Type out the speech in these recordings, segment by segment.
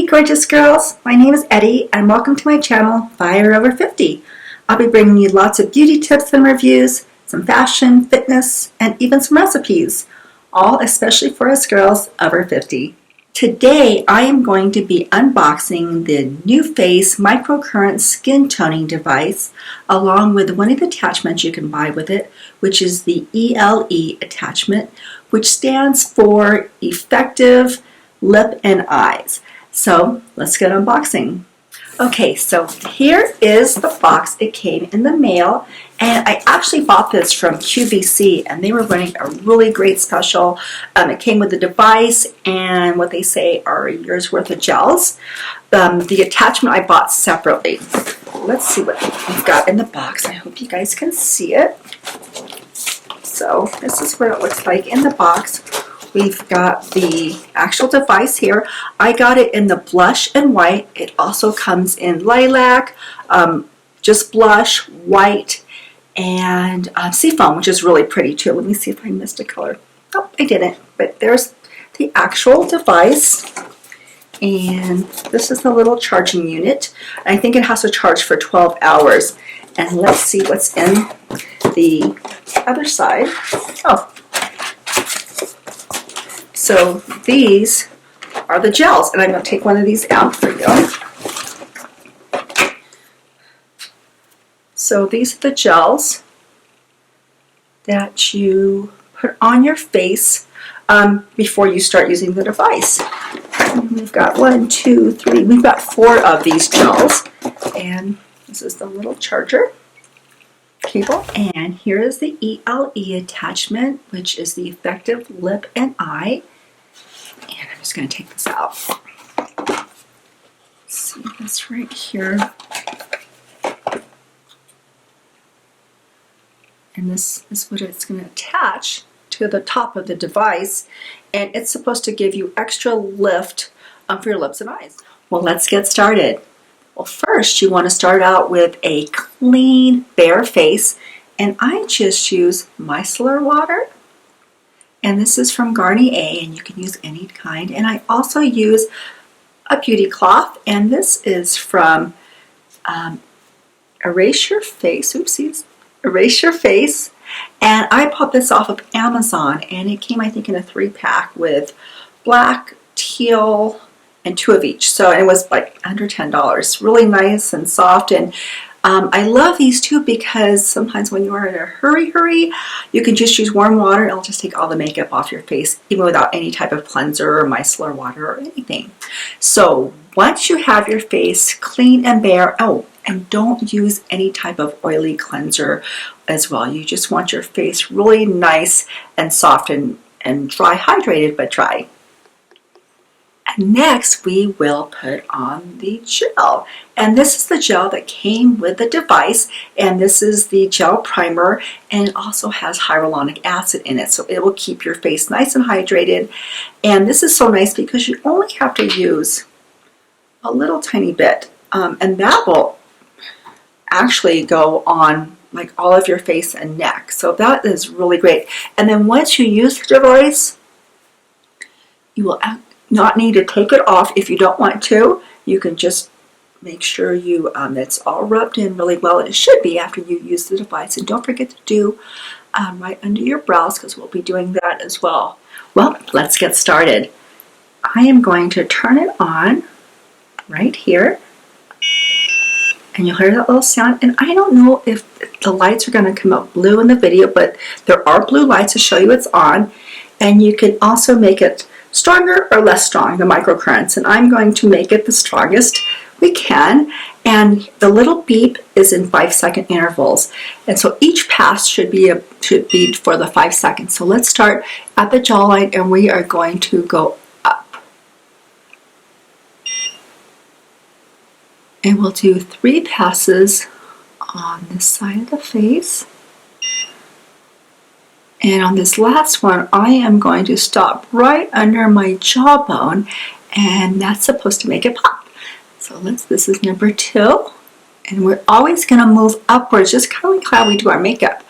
Hey gorgeous girls, my name is Eddie and welcome to my channel Fire Over 50. I'll be bringing you lots of beauty tips and reviews, some fashion, fitness, and even some recipes, all especially for us girls over 50. Today I am going to be unboxing the NuFace microcurrent skin toning device along with one of the attachments you can buy with it, which is the ELE attachment, which stands for Effective Lip and Eyes. So let's get unboxing. Okay, so here is the box. It came in the mail, and I actually bought this from QVC, and they were running a really great special. It came with the device and what they say are a year's worth of gels. The attachment I bought separately. Let's see what we've got in the box. I hope you guys can see it. So this is what it looks like in the box. We've got the actual device here. I got it in the blush and white. It also comes in lilac, just blush, white, and seafoam, which is really pretty too. Let me see if I missed a color. Oh, I didn't, but there's the actual device. And this is the little charging unit. I think it has to charge for 12 hours. And let's see what's in the other side. Oh. So these are the gels, and I'm going to take one of these out for you. So these are the gels that you put on your face before you start using the device. And we've got 1, 2, 3, we've got 4 of these gels, and this is the little charger cable. And here is the ELE attachment, which is the Effective Lip and Eye. And I'm just going to take this out. See this right here. And this is what it's going to attach to the top of the device. And it's supposed to give you extra lift for your lips and eyes. Well, let's get started. Well, first you want to start out with a clean, bare face. And I just use micellar water. And this is from Garnier, and you can use any kind. And I also use a beauty cloth, and this is from Erase Your Face. Oopsies. Erase Your Face. And I bought this off of Amazon, and it came, I think, in a 3-pack with black, teal, and 2 of each. So it was like under $10. Really nice and soft. And I love these too because sometimes when you are in a hurry, you can just use warm water. It'll just take all the makeup off your face, even without any type of cleanser or micellar water or anything. So once you have your face clean and bare, oh, and don't use any type of oily cleanser as well. You just want your face really nice and soft and dry, hydrated but dry. And next we will put on the gel, and this is the gel that came with the device, and this is the gel primer, and it also has hyaluronic acid in it, so it will keep your face nice and hydrated. And this is so nice because you only have to use a little tiny bit, and that will actually go on like all of your face and neck, so that is really great. And then once you use the device, you will not need to take it off. If you don't want to, you can just make sure you it's all rubbed in really well. It should be after you use the device. And don't forget to do right under your brows, because we'll be doing that as well. Well, let's get started. I am going to turn it on right here, and you'll hear that little sound. And I don't know if the lights are going to come up blue in the video, but there are blue lights to show you it's on. And you can also make it stronger or less strong, the microcurrents, and I'm going to make it the strongest we can. And the little beep is in 5-second intervals, and so each pass should be for the 5 seconds. So let's start at the jawline, and we are going to go up, and we'll do 3 passes on this side of the face. And on this last one, I am going to stop right under my jawbone, and that's supposed to make it pop. So this is number 2, and we're always going to move upwards, just kind of like how we do our makeup.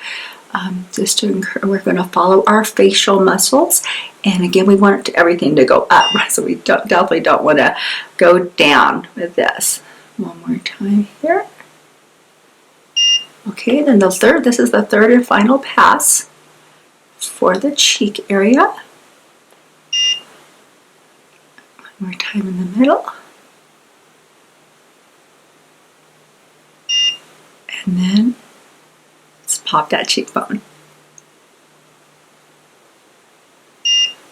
we're going to follow our facial muscles. And again, we want everything to go up, so we definitely don't want to go down with this. One more time here. Okay, then this is the third and final pass for the cheek area. One more time in the middle. And then let's pop that cheekbone.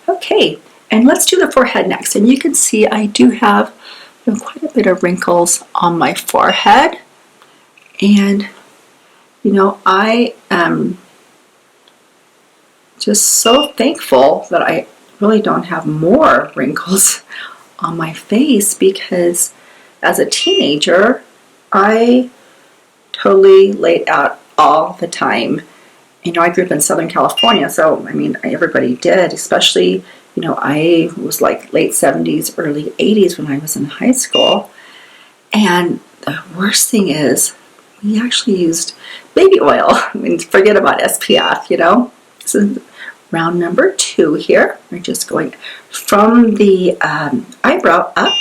Okay, and let's do the forehead next. And you can see I do have quite a bit of wrinkles on my forehead. And I am just so thankful that I really don't have more wrinkles on my face, because as a teenager, I totally laid out all the time. I grew up in Southern California, so I mean, everybody did, especially, I was like late 70s, early 80s when I was in high school. And the worst thing is, we actually used baby oil. I mean, forget about SPF, This is round number 2 here. We're just going from the eyebrow up.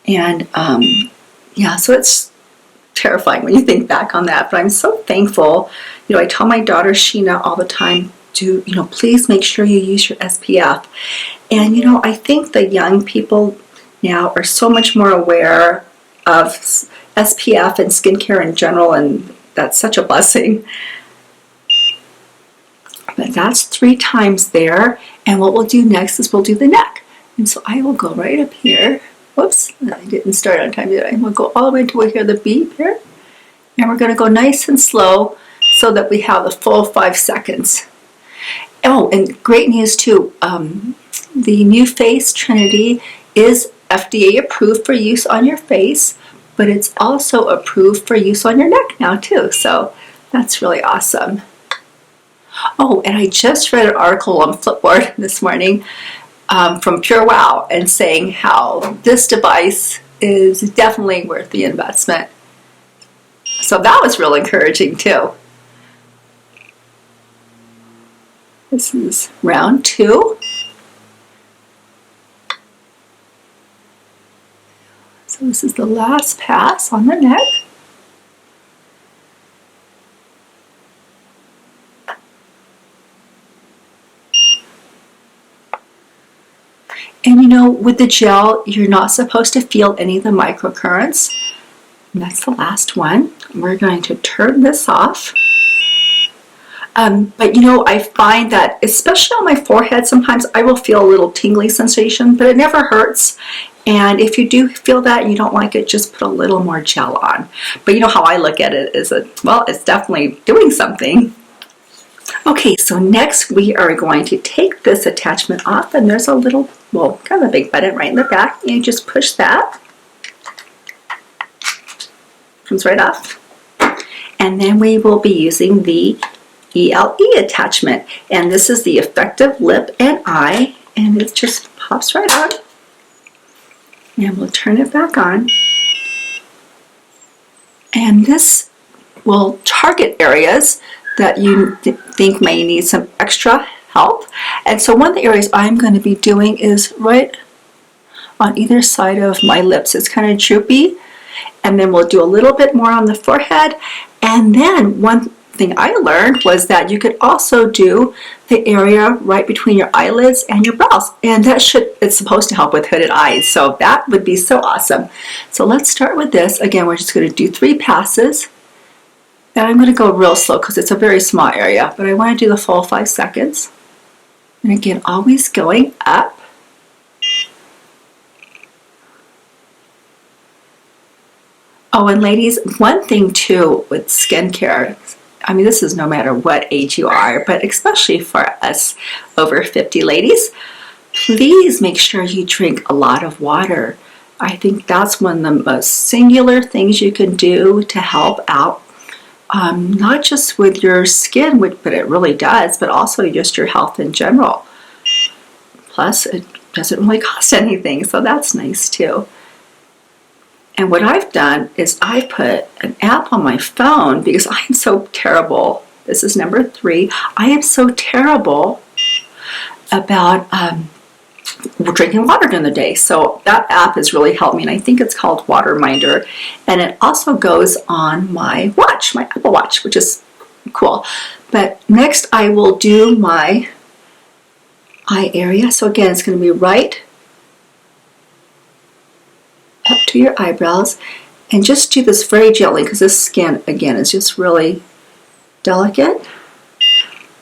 And yeah, so it's terrifying when you think back on that, but I'm so thankful. I tell my daughter Sheena all the time to, please make sure you use your SPF. And I think the young people now are so much more aware of SPF and skincare in general, and that's such a blessing. But that's 3 times there, and what we'll do next is we'll do the neck. And so I will go right up here. Whoops, I didn't start on time, did I? We'll go all the way until we hear the beep here. And we're going to go nice and slow so that we have the full 5 seconds. Oh, and great news too. The NuFace Trinity is FDA approved for use on your face, but it's also approved for use on your neck now too. So that's really awesome. Oh, and I just read an article on Flipboard this morning from Pure Wow, and saying how this device is definitely worth the investment. So that was real encouraging too. This is round 2. So this is the last pass on the neck. And with the gel, you're not supposed to feel any of the microcurrents. And that's the last one. We're going to turn this off. But I find that, especially on my forehead, sometimes I will feel a little tingly sensation, but it never hurts. And if you do feel that and you don't like it, just put a little more gel on. But how I look at it is, well, it's definitely doing something. Okay, so next we are going to take this attachment off, and there's a little, well, kind of a big button right in the back. You just push that. Comes right off. And then we will be using the ELE attachment, and this is the Effective Lip and Eye, and it just pops right on. And we'll turn it back on. And this will target areas that you think may need some extra help. And so one of the areas I'm going to be doing is right on either side of my lips. It's kind of droopy. And then we'll do a little bit more on the forehead. And then one thing I learned was that you could also do the area right between your eyelids and your brows. And it's supposed to help with hooded eyes. So that would be so awesome. So let's start with this. Again, we're just going to do 3 passes. And I'm going to go real slow because it's a very small area, but I want to do the full 5 seconds. And again, always going up. Oh, and ladies, one thing too with skincare, I mean, this is no matter what age you are, but especially for us over 50 ladies, please make sure you drink a lot of water. I think that's one of the most singular things you can do to help out. Not just with your skin, but it really does, but also just your health in general. Plus, it doesn't really cost anything, so that's nice too. And what I've done is I put an app on my phone because I am so terrible. This is number 3. I am so terrible about drinking water during the day. So that app has really helped me, and I think it's called Waterminder. And it also goes on my watch, my Apple Watch, which is cool. But next I will do my eye area. So again, it's going to be right up to your eyebrows, and just do this very gently because this skin again is just really delicate.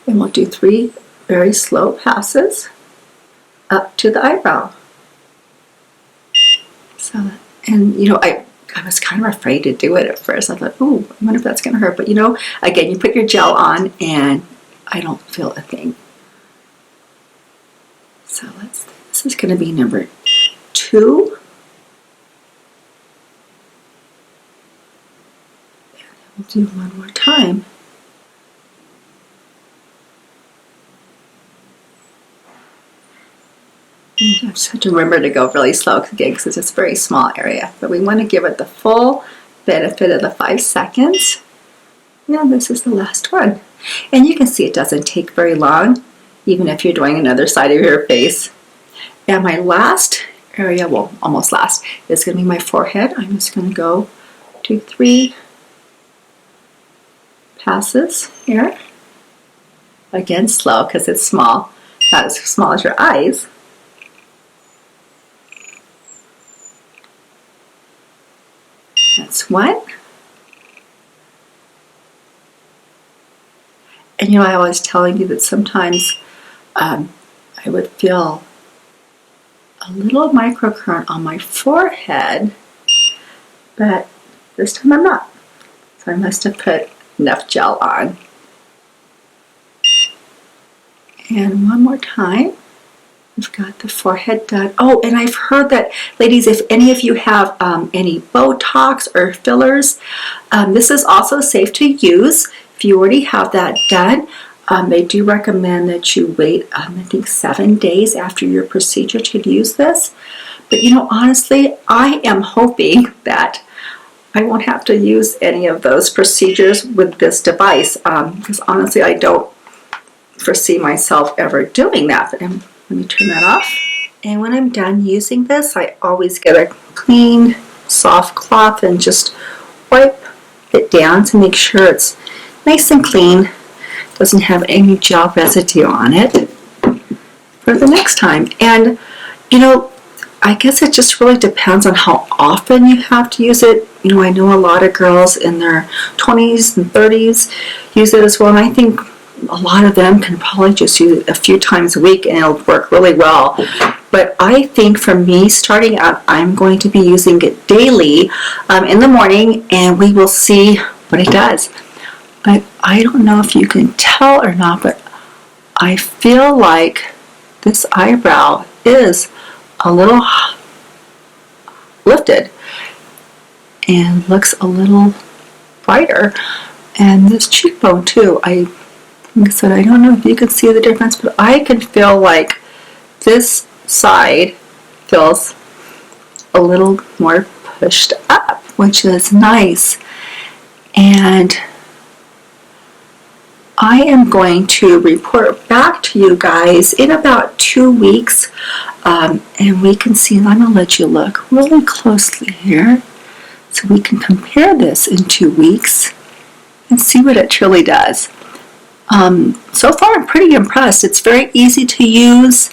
And we'll do 3 very slow passes up to the eyebrow. So, and you know, I was kind of afraid to do it at first. I thought, oh, I wonder if that's going to hurt. But you know, again, you put your gel on and I don't feel a thing. So this is going to be number 2. We'll do one more time. I just have to remember to go really slow again because it's a very small area. But we want to give it the full benefit of the 5 seconds. Now this is the last one. And you can see it doesn't take very long, even if you're doing another side of your face. And my last area, well, almost last, is going to be my forehead. I'm just going to go do 3 passes here. Again, slow because it's small, not as small as your eyes. That's 1. And you know, I was telling you that sometimes I would feel a little microcurrent on my forehead, but this time I'm not. So I must have put enough gel on. And one more time. We've got the forehead done. Oh, and I've heard that, ladies, if any of you have any Botox or fillers, this is also safe to use. If you already have that done, they do recommend that you wait, I think 7 days after your procedure to use this. But you know, honestly, I am hoping that I won't have to use any of those procedures with this device, because honestly, I don't foresee myself ever doing that. But let me turn that off. And when I'm done using this, I always get a clean, soft cloth and just wipe it down to make sure it's nice and clean, doesn't have any gel residue on it for the next time. And you know, I guess it just really depends on how often you have to use it. You know, I know a lot of girls in their 20s and 30s use it as well, and I think a lot of them can probably just use it a few times a week and it'll work really well. But I think for me, starting out, I'm going to be using it daily in the morning, and we will see what it does. But I don't know if you can tell or not, but I feel like this eyebrow is a little lifted and looks a little brighter. And this cheekbone too, like I said, I don't know if you can see the difference, but I can feel like this side feels a little more pushed up, which is nice. And I am going to report back to you guys in about 2 weeks, and we can see, I'm going to let you look really closely here so we can compare this in 2 weeks and see what it truly does. So far I'm pretty impressed. It's very easy to use,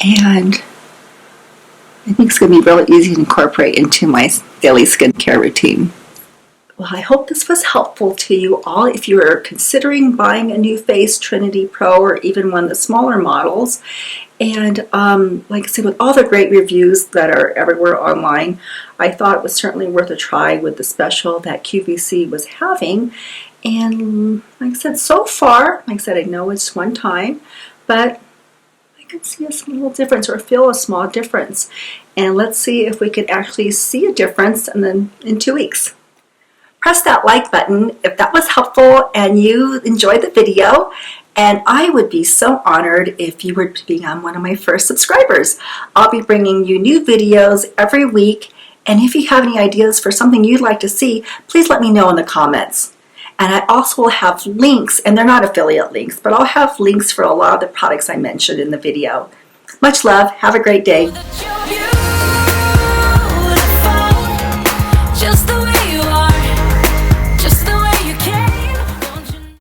and I think it's going to be really easy to incorporate into my daily skincare routine. Well, I hope this was helpful to you all. If you are considering buying a NuFace Trinity Pro or even one of the smaller models, and like I said, with all the great reviews that are everywhere online, I thought it was certainly worth a try with the special that QVC was having. And like I said, so far, like I said, I know it's one time, but I can see a small difference or feel a small difference. And let's see if we could actually see a difference in 2 weeks. Press that like button if that was helpful and you enjoyed the video. And I would be so honored if you would become one of my first subscribers. I'll be bringing you new videos every week, And if you have any ideas for something you'd like to see, please let me know in the comments. And I also will have links, and they're not affiliate links, but I'll have links for a lot of the products I mentioned in the video. Much love. Have a great day.